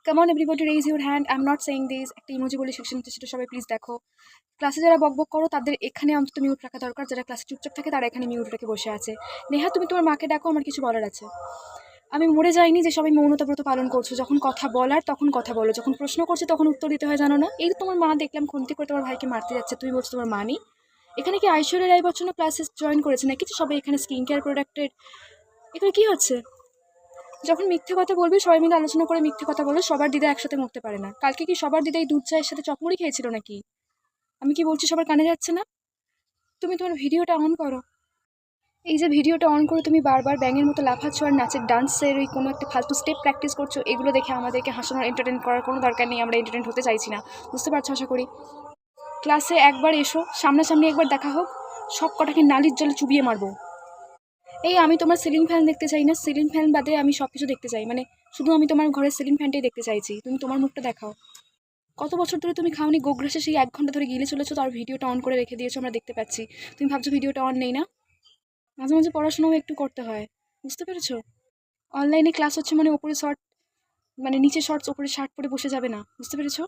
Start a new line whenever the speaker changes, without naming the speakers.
Come on everybody raise your hand, I am not saying this. একটা emoji বলে section আছে, সেটা সবাই প্লিজ দেখো। ক্লাসে যারা বকবক করো তাদের এখানে অন্তত মিউট রাখা দরকার, যারা ক্লাসে চুপচাপ থাকে তারা এখানে মিউট রেখে বসে আছে। নেহা, তুমি তোমার মাকে ডাকো, আমার কিছু বলার আছে। আমি মরে যাইনি যে সবাই মৌনতা ব্রত পালন করছো। যখন কথা বলার তখন কথা বলো, যখন প্রশ্ন করছে তখন উত্তর দিতে হয়, জানো না? এই তো তোমার মা দেখলাম খুন্তি করে তোমার ভাইকে মারতে যাচ্ছে, তুমি বলছো তোমার মা নেই। এখানে কি ঐশ্বরিয়া রায় বচ্চন ক্লাসে জয়েন করেছে নাকি যে সবাই এখানে স্কিন কেয়ার প্রোডাক্টের? এগুলো কি হচ্ছে? যখন মিথ্যে কথা বলবি সবাই মিলে আলোচনা করে মিথ্যে কথা বলো, সবার দিদা একসাথে মরতে পারে না। কালকে কি সবার দিদা এই দুধ চায়ের সাথে চকমুড়ি খেয়েছিল নাকি? আমি কি বলছি সবার কানে যাচ্ছে না? তুমি তোমার ভিডিওটা অন করো। এই যে ভিডিওটা অন করে তুমি বারবার ব্যাঙের মতো লাফাচ্ছ আর নাচের ডান্সের ওই কোনো একটা ফালতু স্টেপ প্র্যাকটিস করছো, এগুলো দেখে আমাদেরকে হাসানোর এন্টারটেন করার কোনো দরকার নেই। আমরা এন্টারটেন হতে চাইছি না, বুঝতে পারছো আশা করি। ক্লাসে একবার এসো, সামনাসামনি একবার দেখা হোক, সব কটাকে নালির জলে চুবিয়ে মারবো। এই আমি তোমার সিলিং ফ্যান দেখতে চাই না, সিলিং ফ্যান বাদে আমি সব কিছু দেখতে চাই, মানে শুধু আমি তোমার ঘরের সিলিং ফ্যানটাই দেখতে চাইছি। তুমি তোমার মুখটা দেখাও। কত বছর ধরে তুমি খাওনি গোগ্রাসে, সেই 1 ঘন্টা ধরে গিলে চলেছো, তার ভিডিওটা অন করে রেখে দিয়েছো, আমরা দেখতে পাচ্ছি। তুমি ভাবছো ভিডিওটা অন নেই না? মাঝে মাঝে পড়াশোনাও একটু করতে হয়, বুঝতে পেরেছো? অনলাইনে ক্লাস হচ্ছে মানে ওপরে শর্ট, মানে নিচে শর্টস ওপরে শার্ট পরে বসে যাবে না, বুঝতে পেরেছো?